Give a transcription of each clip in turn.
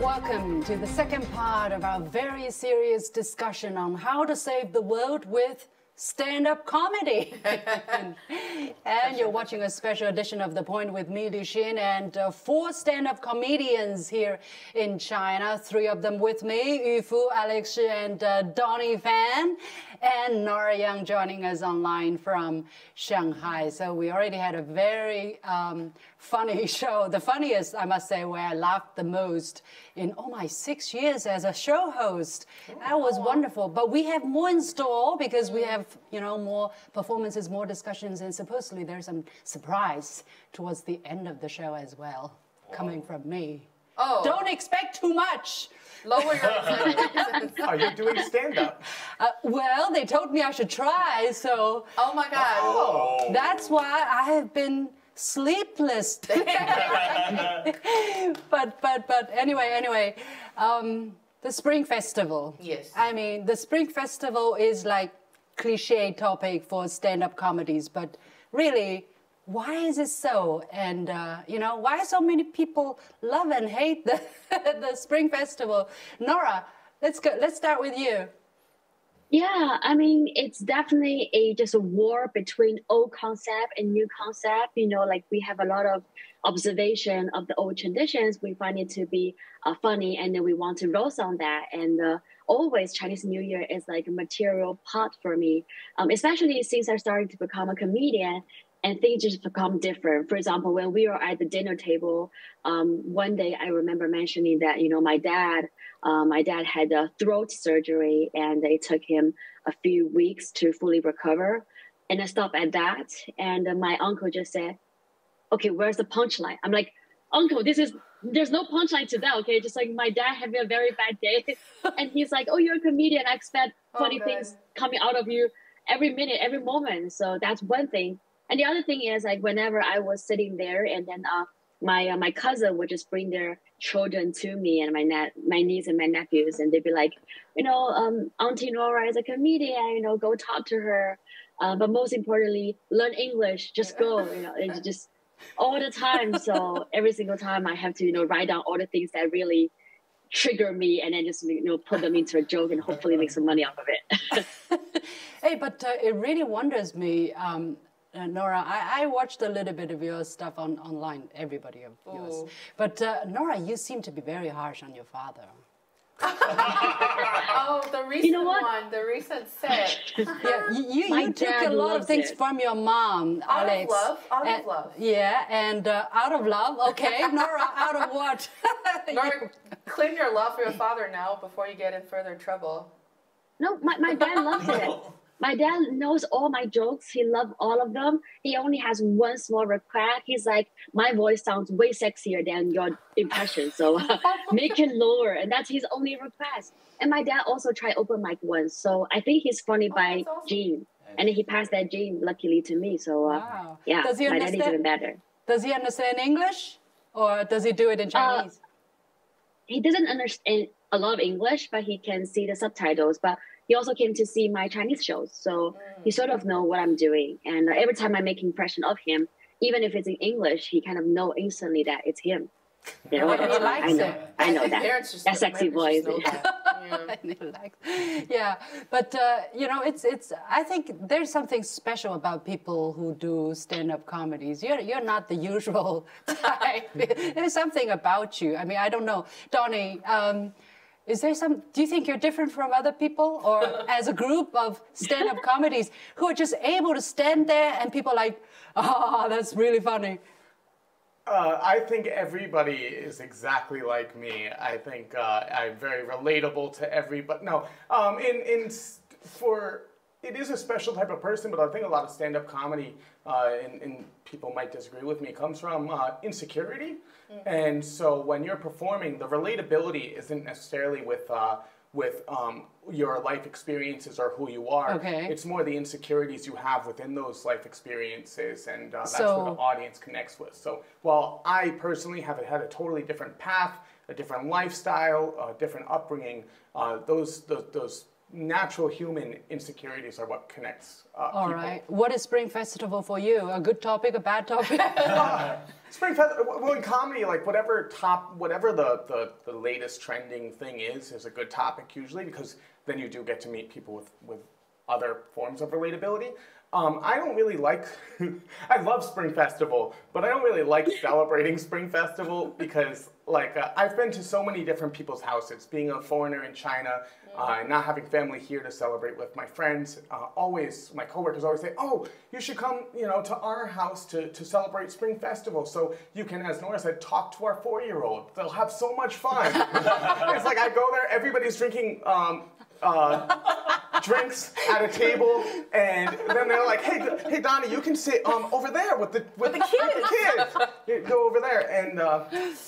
welcome to the second part of our very serious discussion on how to save the world with stand-up comedy. And you're watching a special edition of The Point with me, Liu Xin, and 4 stand-up comedians here in China. 3 of them with me, Yu Fu, Alex Shi, and Donnie Fan, and Nora Young joining us online from Shanghai. So we already had a very funny show, the funniest, I must say, where I laughed the most in, oh my, 6 years as a show host. That was wonderful. But we have more in store because we have, you know, more performances, more discussions, and supposedly there's some surprise towards the end of the show as well, coming from me. Oh. Don't expect too much. Lower your expectations. Are you doing stand-up? Well, they told me I should try, so... Oh, my God. Oh. That's why I have been sleepless. but anyway, the Spring Festival. Yes. I mean, the Spring Festival is like cliche topic for stand-up comedies, but really, why is it so? And, you know, why so many people love and hate the, the Spring Festival? Nora, let's start with you. Yeah, I mean, it's definitely just a war between old concept and new concept. You know, like we have a lot of observation of the old traditions. We find it to be funny, and then we want to roast on that. And always Chinese New Year is like a material part for me, especially since I started to become a comedian. And things just become different. For example, when we were at the dinner table, one day I remember mentioning that, you know, my dad had a throat surgery and it took him a few weeks to fully recover. And I stopped at that. And my uncle just said, okay, where's the punchline? I'm like, uncle, there's no punchline to that, okay? Just like my dad having a very bad day. And he's like, oh, you're a comedian. I expect funny things coming out of you every minute, every moment. So that's one thing. And the other thing is, like, whenever I was sitting there, and then my cousin would just bring their children to me, and my niece and my nephews, and they'd be like, you know, Auntie Nora is a comedian, you know, go talk to her. But most importantly, learn English. Just go, you know, it's just all the time. So every single time I have to, you know, write down all the things that really trigger me, and then just, you know, put them into a joke and hopefully make some money off of it. Hey, but it really wonders me. Nora, I watched a little bit of your stuff online, everybody of yours. But Nora, you seem to be very harsh on your father. Oh, the recent one, the recent set. Yeah, you took a lot of things from your mom, Alex. Out of love. Yeah, and out of love, okay. Nora, out of what? Nora, clean your love for your father now before you get in further trouble. No, my dad loves it. My dad knows all my jokes. He loves all of them. He only has one small request. He's like, my voice sounds way sexier than your impression, so make it lower. And that's his only request. And my dad also tried open mic once, so I think he's funny by gene. And he passed that gene, luckily, to me. So, yeah, my dad is even better. Does he understand English, or does he do it in Chinese? He doesn't understand a lot of English, but he can see the subtitles. But he also came to see my Chinese shows, so he sort of know what I'm doing. And every time I make impression of him, even if it's in English, he kind of know instantly that it's him. You know, he likes it. I know that. That sexy voice. Yeah, but you know, it's. I think there's something special about people who do stand-up comedies. You're not the usual type. There's something about you. I mean, I don't know, Donnie. Is there do you think you're different from other people, or as a group of stand-up comedies who are just able to stand there and people are like, oh, that's really funny? I think everybody is exactly like me. I think I'm very relatable to everybody. No, it is a special type of person, but I think a lot of stand-up comedy, and people might disagree with me, comes from insecurity. And so when you're performing, the relatability isn't necessarily with your life experiences or who you are. Okay. It's more the insecurities you have within those life experiences, and that's what the audience connects with. So while I personally have had a totally different path, a different lifestyle, a different upbringing, those natural human insecurities are what connects All people. right. What is Spring Festival for you? A good topic, a bad topic? Spring Festival, well, in comedy, like whatever the latest trending thing is a good topic usually, because then you do get to meet people with other forms of relatability. I don't really like, I love Spring Festival, but I don't really like celebrating Spring Festival because like I've been to so many different people's houses, being a foreigner in China, and not having family here to celebrate with my friends. Always, my coworkers always say, oh, you should come, to our house to celebrate Spring Festival so you can, as Nora said, talk to our 4-year-old. They'll have so much fun. It's like I go there, everybody's drinking drinks at a table, and then they're like, "Hey, Donnie, you can sit over there with the kids. You go over there." And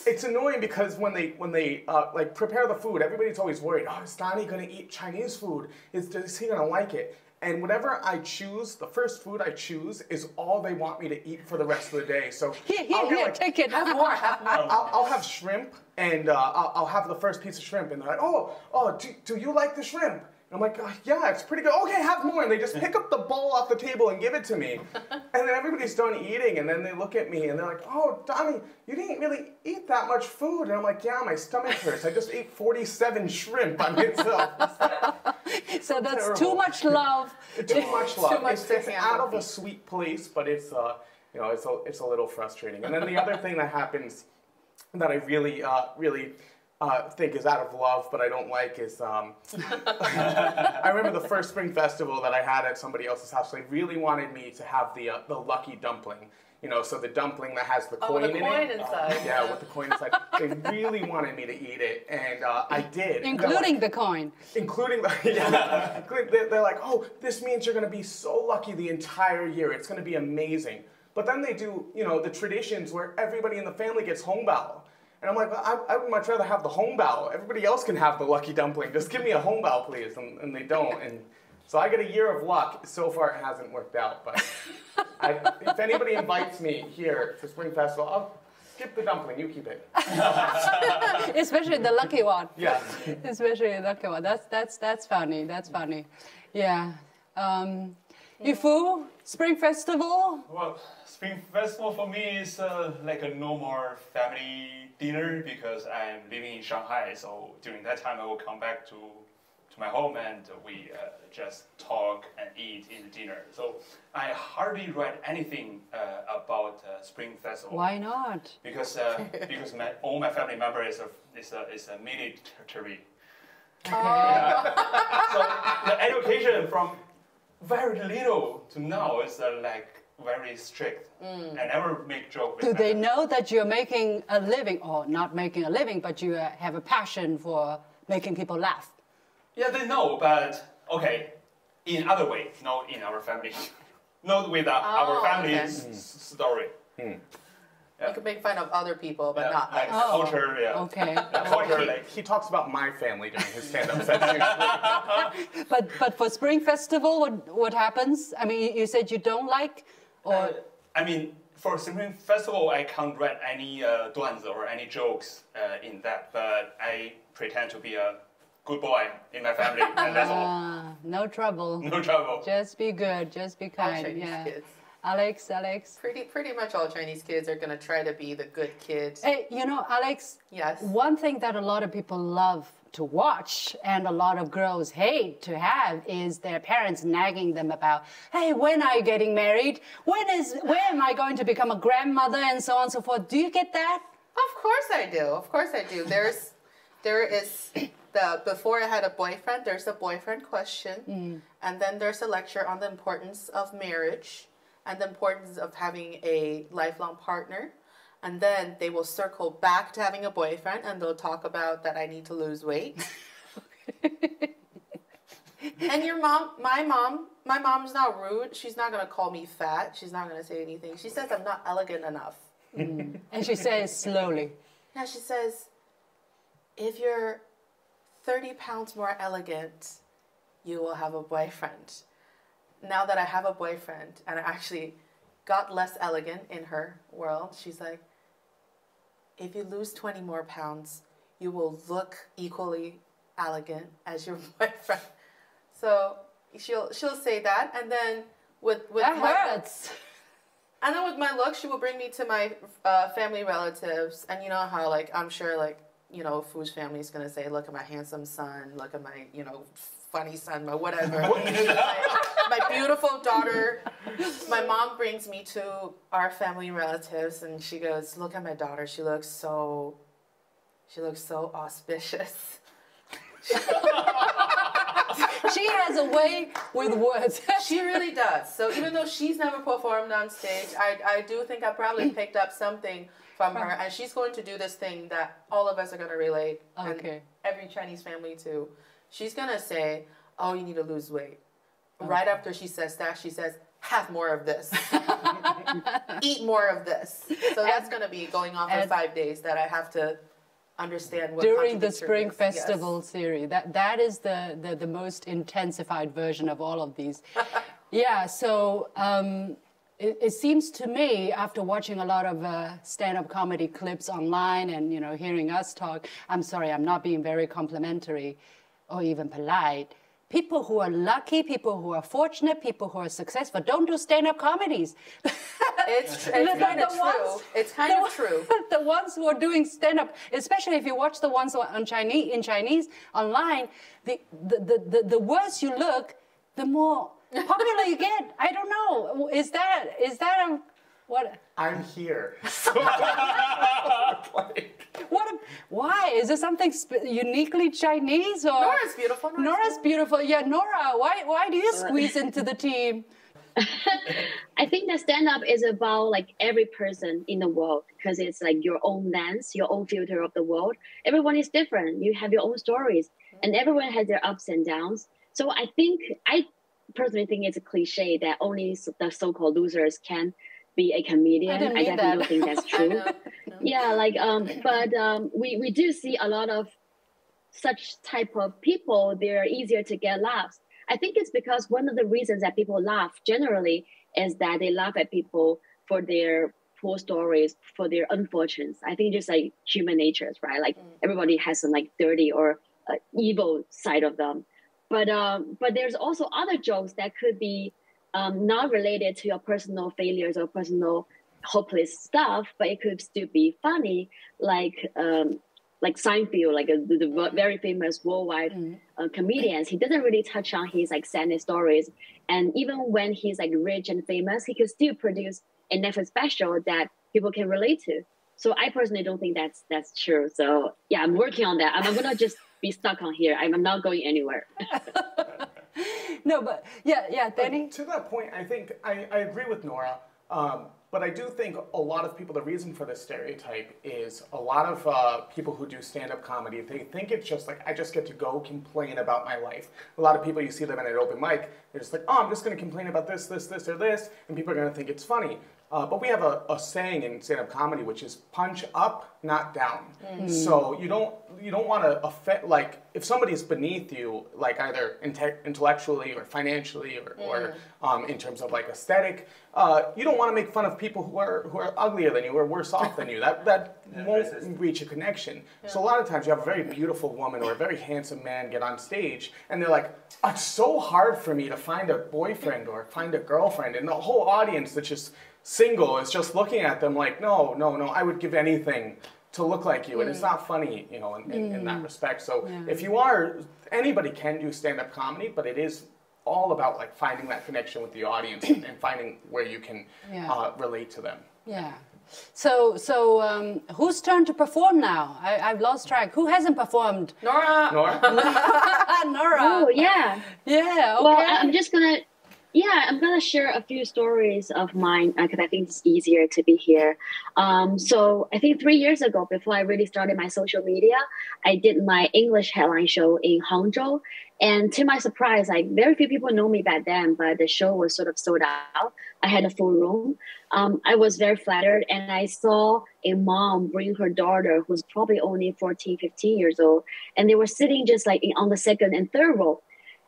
it's annoying because when they like prepare the food, everybody's always worried. Oh, is Donnie gonna eat Chinese food? Is he gonna like it? And whatever I choose, the first food I choose is all they want me to eat for the rest of the day. So Here, take it. Have more. I'll have shrimp, and I'll have the first piece of shrimp, and they're like, oh, do you like the shrimp? And I'm like, yeah, it's pretty good. Okay, have more. And they just pick up the bowl off the table and give it to me. And then everybody's done eating, and then they look at me, and they're like, oh, Donnie, you didn't really eat that much food. And I'm like, yeah, my stomach hurts. I just ate 47 shrimp by myself. So that's terrible. too much love. Too much love. Too much It's to handle. out of a sweet place, but it's a little frustrating. And then the other thing that happens that I really think is out of love, but I don't like is I remember the first Spring Festival that I had at somebody else's house. They really wanted me to have the lucky dumpling. So the dumpling that has the coin in it. Oh, the coin inside. Yeah, with the coin inside. They really wanted me to eat it, and I did. Including the coin. Including the, yeah. They're like, oh, this means you're going to be so lucky the entire year. It's going to be amazing. But then they do, the traditions where everybody in the family gets hongbao. And I'm like, well, I would much rather have the hongbao. Everybody else can have the lucky dumpling. Just give me a hongbao, please. And they don't. And so I get a year of luck. So far, it hasn't worked out. But if anybody invites me here to Spring Festival, I'll skip the dumpling. You keep it. Especially the lucky one. Yeah. Especially the lucky one. That's funny. That's funny. Yeah. Yifu, Spring Festival? Well, Spring Festival for me is like a normal family dinner because I'm living in Shanghai. So during that time, I will come back to my home and we just talk and eat in the dinner. So I hardly write anything about Spring Festival. Why not? Because all my family members is a military. So the education from very little to now is like very strict. I never make joke with Do they them. know that you're making a living, or not making a living, but you have a passion for making people laugh? Yeah, they know, but okay, in other way, not in our family. Not with our family's story. You can make fun of other people, but Yeah, not like us. culture, yeah. Okay. Culture, like, He talks about my family during his stand-up session. But for Spring Festival, what happens? I mean, you said you don't like, or I mean, for Spring Festival, I can't write any duans or any jokes in that, but I pretend to be a good boy in my family, and that's all. no trouble. No trouble. Just be good. Just be All kind. Chinese Yeah. kids. Alex. Pretty much all Chinese kids are gonna try to be the good kid. Hey, Alex. Yes. One thing that a lot of people love to watch and a lot of girls hate to have is their parents nagging them about, hey, when are you getting married? When am I going to become a grandmother, and so on and so forth? Do you get that? Of course I do. Of course I do. There is before I had a boyfriend, there's a boyfriend question, and then there's a lecture on the importance of marriage and the importance of having a lifelong partner. And then they will circle back to having a boyfriend, and they'll talk about that I need to lose weight. And my mom's not rude. She's not gonna call me fat. She's not gonna say anything. She says I'm not elegant enough. And she says slowly. Yeah, she says, if you're 30 pounds more elegant, you will have a boyfriend. Now that I have a boyfriend and I actually got less elegant in her world, she's like, if you lose 20 more pounds, you will look equally elegant as your boyfriend. So she'll say that, and then with That my hurts. and then with my look, she will bring me to my family relatives, and you know how like I'm sure like you know Fu's family is gonna say, look at my handsome son, look at my funny son, my whatever, my beautiful daughter. My mom brings me to our family relatives, and she goes, look at my daughter. She looks so auspicious. She has a way with words. She really does. So even though she's never performed on stage, I do think I probably picked up something from her, and she's going to do this thing that all of us are going to relate, Okay. and every Chinese family too. She's going to say, oh, you need to lose weight. Right after she says that, she says, have more of this. Eat more of this. So that's going to be going on for 5 days that I have to understand what During the contradiction Spring is. Festival series. That is the most intensified version of all of these. Yeah, so it seems to me, after watching a lot of stand-up comedy clips online and hearing us talk, I'm sorry, I'm not being very complimentary or even polite. People who are lucky, people who are fortunate, people who are successful don't do stand-up comedies. It's kind of true. It's kind of true. The ones who are doing stand-up, especially if you watch the ones in Chinese online, the worse you look, the more popular you get. I don't know. Is that a what? I'm here. Why? Is there something uniquely Chinese or? Nora's beautiful. Nora's beautiful. Yeah, Nora. Why do you squeeze into the team? I think that stand-up is about like every person in the world, because it's like your own lens, your own filter of the world. Everyone is different. You have your own stories, and everyone has their ups and downs. So I personally think it's a cliche that only the so-called losers can be a comedian. I definitely don't think that's true. Yeah, like we do see a lot of such type of people. They're easier to get laughs. I think it's because one of the reasons that people laugh generally is that they laugh at people for their poor stories, for their unfortunes. I think just like human natures, right? Like everybody has some like dirty or evil side of them. But there's also other jokes that could be not related to your personal failures or personal hopeless stuff, but it could still be funny, like Seinfeld, like the very famous worldwide comedians. He doesn't really touch on his like sadness stories, and even when he's like rich and famous, he could still produce a Netflix special that people can relate to. So I personally don't think that's true. So yeah, I'm working on that. I'm gonna just be stuck on here. I'm not going anywhere. No, but yeah, Danny. To that point, I think I agree with Nora. But I do think a lot of people, the reason for this stereotype is a lot of people who do stand-up comedy, they think it's just like, I just get to go complain about my life. A lot of people, you see them at an open mic, they're just like, oh, I'm just going to complain about this, this, this, or this, and people are going to think it's funny. But we have a saying in stand-up comedy, which is punch up, not down. So you don't want to offend, like, if somebody's beneath you, like either intellectually or financially or in terms of like aesthetic, you don't want to make fun of people who are uglier than you or worse off than you. That won't reach a connection. Yeah. So a lot of times you have a very beautiful woman or a very handsome man get on stage and they're like, it's so hard for me to find a boyfriend or find a girlfriend, and the whole audience that's just single is just looking at them like, no, I would give anything to look like you, and it's not funny, in that respect. So if you are, anybody can do stand-up comedy, but it is all about like finding that connection with the audience and finding where you can relate to them. Yeah. So whose turn to perform now? I've lost track. Who hasn't performed? Nora. Nora. Oh yeah. Yeah. Okay. Well, I'm gonna share a few stories of mine because I think it's easier to be here. So I think 3 years ago, before I really started my social media, I did my English headline show in Hangzhou. And to my surprise, like very few people know me back then, but the show was sort of sold out. I had a full room. I was very flattered, and I saw a mom bring her daughter, who's probably only 14, 15 years old, and they were sitting just like on the second and third row.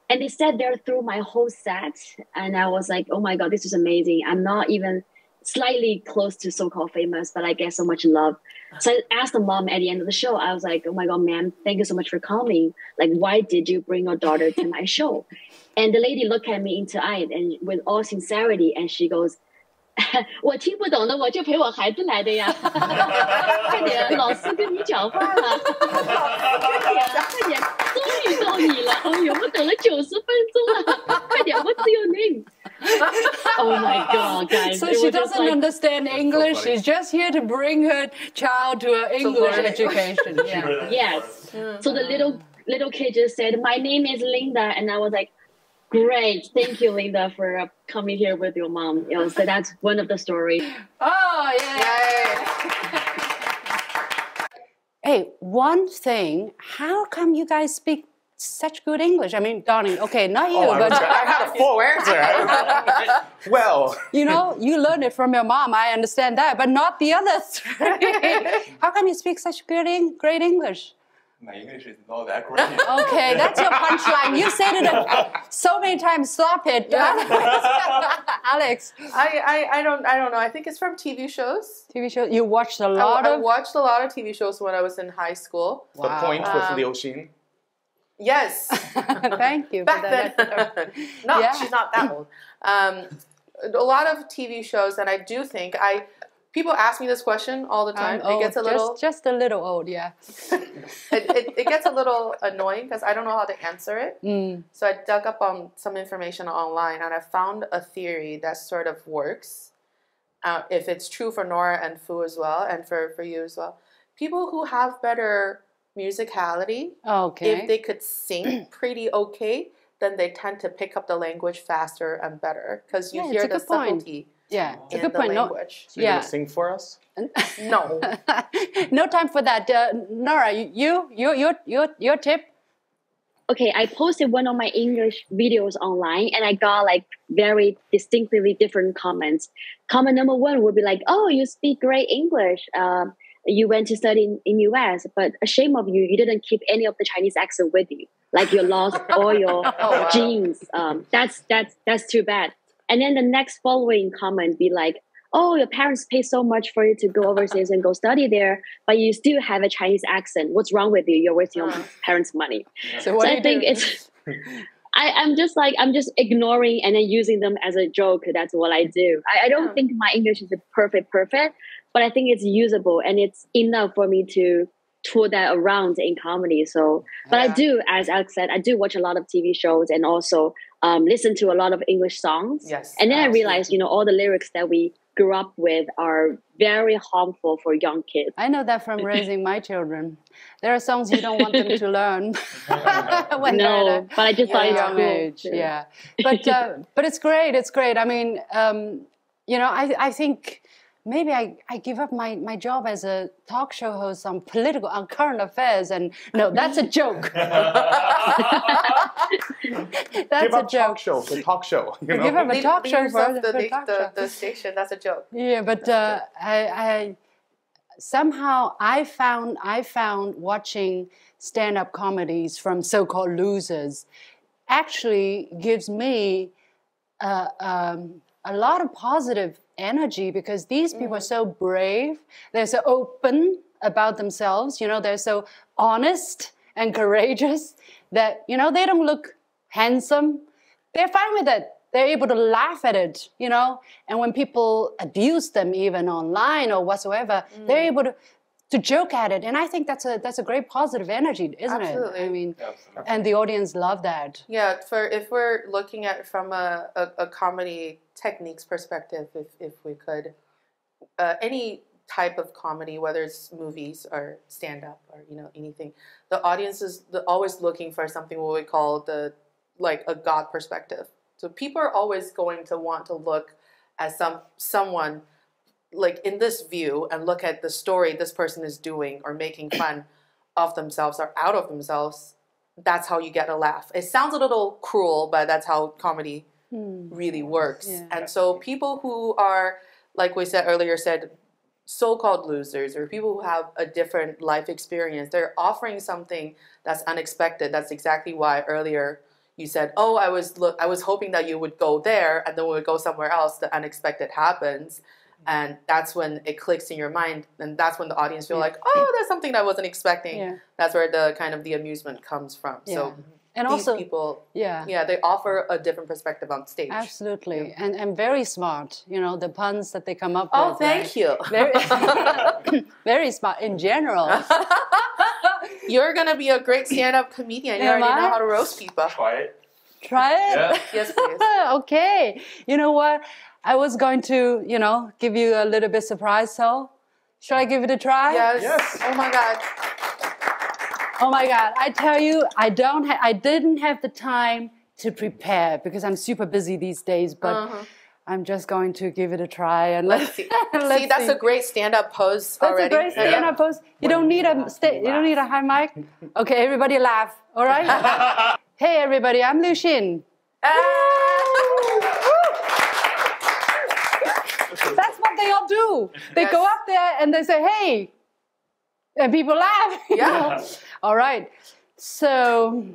And they sat there through my whole set, and I was like, oh my God, this is amazing. I'm not even slightly close to so-called famous, but I get so much love. So I asked the mom at the end of the show, I was like, oh my God, ma'am, thank you so much for coming. Like, why did you bring your daughter to my show? And the lady looked at me into eye and with all sincerity, and she goes, 我听不懂的我就陪我孩子来的呀，快点，老师跟你讲话了，快点，终于到你了，哎呦，我等了90分钟了，快点 ，What's your name? Oh my God, guys! So it she was just doesn't like, understand English. funny. She's just here to bring her child to an English learn. education. Yeah. yes. So the little kid just said, "My name is Linda," and I was like, "Great, thank you, Linda, for coming here with your mom." You know, so that's one of the stories. Oh, yeah. Yay. Hey, one thing, how come you guys speak such good English? I mean, darling, okay, not you, but I had a full answer. Well, you know, you learned it from your mom. I understand that, but not the other three. How come you speak such great English? My English is not that great. Okay, that's your punchline. You said it so many times. Stop it, Alex. I don't know. I think it's from TV shows. TV show. You watched a lot I of. watched a lot of TV shows when I was in high school. The Point with Liu Xin. Yes. Thank you. Back for then. that. No, Yeah. she's not that old. A lot of TV shows, and I do think people ask me this question all the time. It gets a little just a little old, yeah. it gets a little annoying because I don't know how to answer it. So I dug up on some information online, and I found a theory that sort of works. If it's true for Nora and Fu as well, and for you as well, people who have better musicality, Okay. if they could sing pretty okay, then they tend to pick up the language faster and better because you Yeah, hear it's a the good point. subtlety Yeah, it's a in good the point. No, language. So you're Yeah. gonna sing for us? No. no time for that. Nora, your tip? Okay, I posted one of my English videos online and I got like very distinctly different comments. Comment number one would be like, "Oh, you speak great English. You went to study in US, but a shame of you, you didn't keep any of the Chinese accent with you. Like you lost all your genes. That's too bad." And then the next following comment be like, "Oh, your parents pay so much for you to go overseas and go study there, but you still have a Chinese accent. What's wrong with you? You're wasting your parents' money." So what So do I you think do? it's I'm just ignoring and then using them as a joke. That's what I do. I don't think my English is perfect, but I think it's usable and it's enough for me to tour that around in comedy. So, but I do, as Alex said, I do watch a lot of TV shows and also listen to a lot of English songs. Yes, And then I absolutely. realized, all the lyrics that we grew up with are very harmful for young kids. I know that from raising my children. There are songs you don't want them to learn when they're No, at but I just thought a it's young cool. age. too. Yeah, but it's great. It's great. I mean, I think maybe I give up my job as a talk show host on current affairs, and no, that's a joke. That's Give a up joke. talk show for talk show. You know? Give up a talk show Leaders for of the talk show. the station. That's a joke. Yeah, but I somehow I found watching stand-up comedies from so-called losers actually gives me a lot of positive energy because these people are so brave. They're so open about themselves. They're so honest and courageous that they don't look handsome. They're fine with it. They're able to laugh at it, and when people abuse them even online or whatsoever, they're able to joke at it. And I think that's a great positive energy, isn't Absolutely. it? I mean, Absolutely. and the audience love that. Yeah, if we're looking at it from a comedy techniques perspective, if we could, any type of comedy, whether it's movies or stand-up or anything, the audience is always looking for something what we call a God perspective. So people are always going to want to look at someone like in this view and look at the story this person is doing or making fun of themselves or out of themselves. That's how you get a laugh. It sounds a little cruel, but that's how comedy really works. Yeah. And so people who are, like we said earlier, so-called losers or people who have a different life experience, they're offering something that's unexpected. That's exactly why earlier you said, "Oh, I was hoping that you would go there, and then when we go somewhere else, the unexpected happens." And that's when it clicks in your mind, and that's when the audience feel like, oh, that's something I wasn't expecting. Yeah. That's where the kind of the amusement comes from. So And these also, people, yeah, they offer a different perspective on stage. absolutely, and very smart. You know, the puns that they come up Oh, with. thank you. Very, very smart in general. You're gonna be a great stand-up comedian. You Am already know I? how to roast people. Try it. Try it. Yeah. Yes, please. Okay. You know what? I was going to, give you a little bit surprise. So, should I give it a try? Yes. Yes. Oh my God. Oh my God! I tell you, I didn't have the time to prepare because I'm super busy these days. But I'm just going to give it a try and Let's see. let's See, that's see. a great stand-up pose That's already. a great stand-up pose. You don't need a high mic. Okay, everybody laugh. All right. Hey, everybody! I'm Liu Xin. That's what they all do. They go up there and they say, "Hey," and people laugh. you Yeah. know? All right. So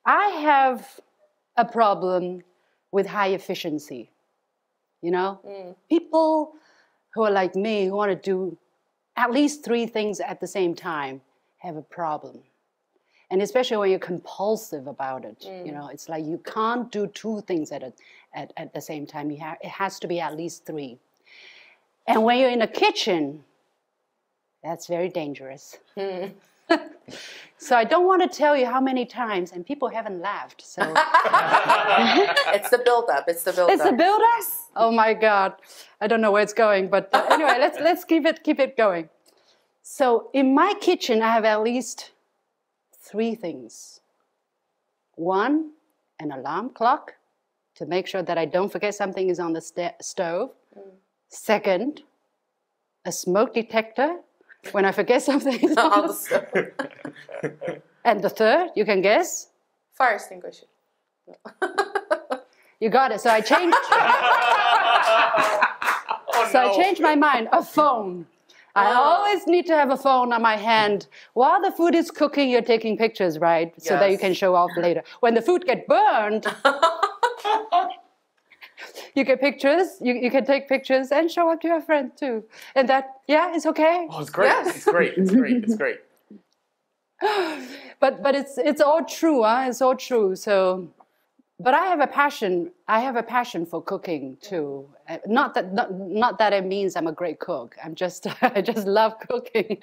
I have a problem with high efficiency. People who are like me, who want to do at least 3 things at the same time, have a problem. And especially when you're compulsive about it, it's like you can't do 2 things at the same time. It has to be at least 3. And when you're in the kitchen, that's very dangerous. So I don't want to tell you how many times, and people haven't laughed. So It's the build-up. It's the build-up. it's a build-up. Oh my God, I don't know where it's going, but anyway, let's keep it going. So in my kitchen, I have at least 3 things. 1, an alarm clock to make sure that I don't forget something is on the stove. 2nd, a smoke detector when I forget something is on the stove. And the 3rd, you can guess? Fire extinguisher. You got it. So I changed. I changed my mind. A phone. I always need to have a phone on my hand while the food is cooking. You're taking pictures, right? So that you Yes. can show off later. When the food gets burned, you get pictures. You can take pictures and show up to your friend too. And that, it's okay. Oh, it's great. Yes. It's great. It's great. It's great. But it's all true, huh? It's all true. So, but I have a passion. I have a passion for cooking too. Not that it means I'm a great cook. I just love cooking.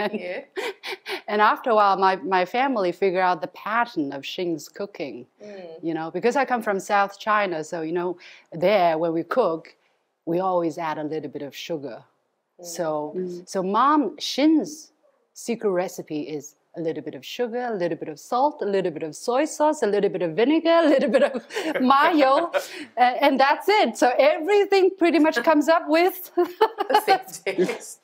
And after a while, my family figured out the pattern of Xin's cooking. Because I come from South China, so there when we cook, we always add a little bit of sugar. So Mom Xin's secret recipe is a little bit of sugar, a little bit of salt, a little bit of soy sauce, a little bit of vinegar, a little bit of mayo, and that's it. So everything pretty much comes up with The same taste.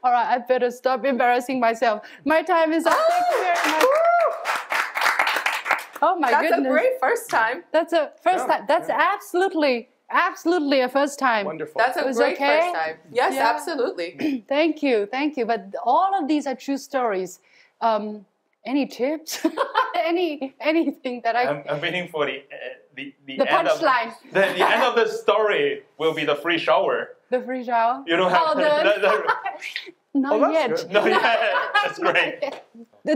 All right, I better stop embarrassing myself. My time is up. Thank you very much. Oh my That's goodness. a great first time. That's a first time. That's absolutely a first time. Wonderful. That's a Was great okay? first time. Yes, Yeah. absolutely. Thank you. But all of these are true stories. Any tips? Anything that I'm waiting for the the end of punchline. the end of the story will be the free shower. The free shower? You don't have Oh, Not that's yet. good. no, yeah, that's great.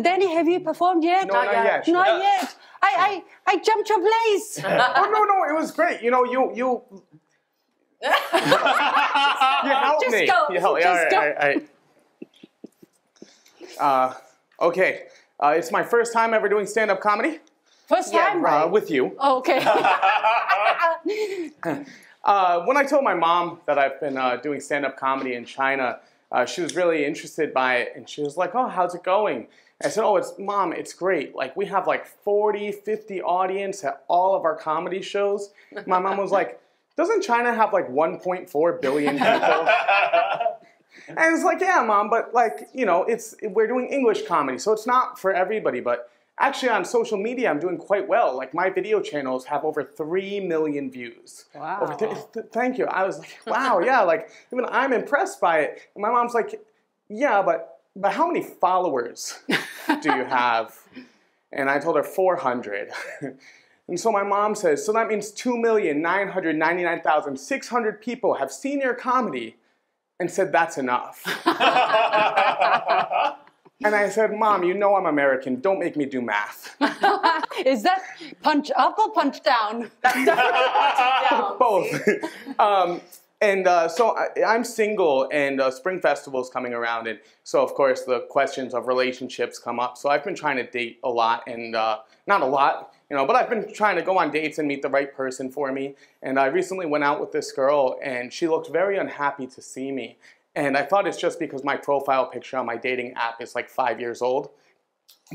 Danny, have you performed yet? No, not yet. Not yet. I jumped your place. Oh no, it was great. You helped Just me. go. You helped me. Just go. All right. Okay. It's my first time ever doing stand-up comedy First time? with you. Oh, okay. When I told my mom that I've been doing stand-up comedy in China, she was really interested by it, and she was like, "Oh, how's it going?" I said, "Oh, Mom, it's great. Like, we have like 40, 50 audience at all of our comedy shows." My mom was like, "Doesn't China have like 1.4 billion people?" And it's like, "Yeah, Mom, but like, we're doing English comedy, so it's not for everybody, but actually on social media, I'm doing quite well. Like, my video channels have over 3 million views." Wow. Thank you. I was like, wow, yeah, like, even I'm impressed by it. And my mom's like, "Yeah, but how many followers do you have?" And I told her 400. And so my mom says, so that means 2,999,600 people have seen your comedy and said that's enough. And I said, Mom, you know I'm American. Don't make me do math. Is that punch up or punch down? That's definitely down. Both. So I'm single, and Spring Festival is coming around, and so of course the questions of relationships come up. So I've been trying to date a lot, and not a lot, but I've been trying to go on dates and meet the right person for me. And I recently went out with this girl, and she looked very unhappy to see me. And I thought it's just because my profile picture on my dating app is like 5 years old.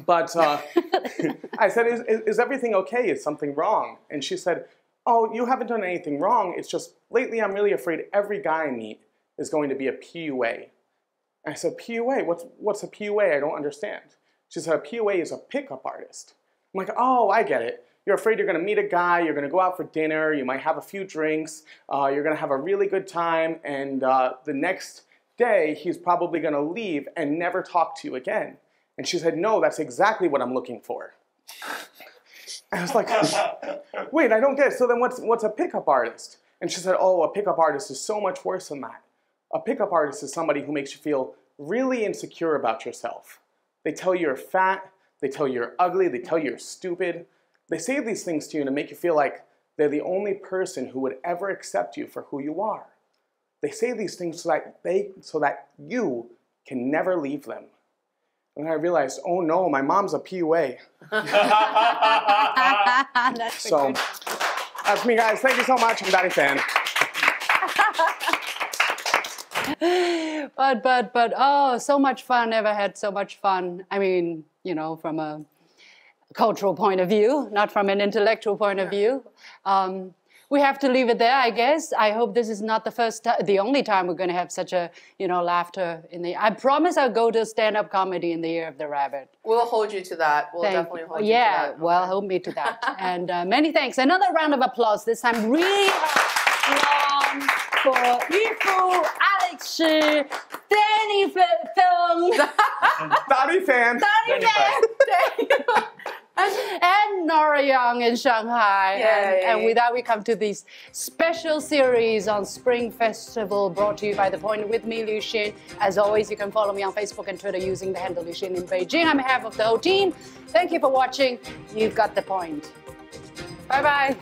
But I said, is everything okay? Is something wrong? And she said, oh, you haven't done anything wrong. It's just lately I'm really afraid every guy I meet is going to be a PUA. And I said, PUA? What's a PUA? I don't understand. She said, a PUA is a pickup artist. I'm like, oh, I get it. You're afraid you're going to meet a guy, you're going to go out for dinner, you might have a few drinks, you're going to have a really good time, and the next day he's probably going to leave and never talk to you again. And she said, no, that's exactly what I'm looking for. I was like, wait, I don't get it. So then what's a pickup artist? And she said, oh, a pickup artist is so much worse than that. A pickup artist is somebody who makes you feel really insecure about yourself. They tell you you're fat, they tell you you're ugly, they tell you you're stupid. They say these things to you to make you feel like they're the only person who would ever accept you for who you are. They say these things so that you can never leave them. And I realized, oh no, my mom's a PUA. So that's me, guys. Thank you so much. I'm Daddy Fan. But oh, so much fun. Never had so much fun. I mean, from a cultural point of view, not from an intellectual point of view. We have to leave it there, I guess. I hope this is not the only time we're going to have such a, laughter in the. I promise I'll go to stand-up comedy in the Year of the Rabbit. We'll hold you to that. We'll definitely hold you to that. Yeah, well, hold me to that. And many thanks. Another round of applause. This time really long for Yifu, Alex Shi, Danny Feng, Daddy Fan. Daddy Fan. And Nora Young in Shanghai. And with that, we come to this special series on Spring Festival brought to you by The Point with me, Liu Xin. As always, you can follow me on Facebook and Twitter using the handle Liu Xin in Beijing. On behalf of the whole team, thank you for watching. You've got the point. Bye-bye.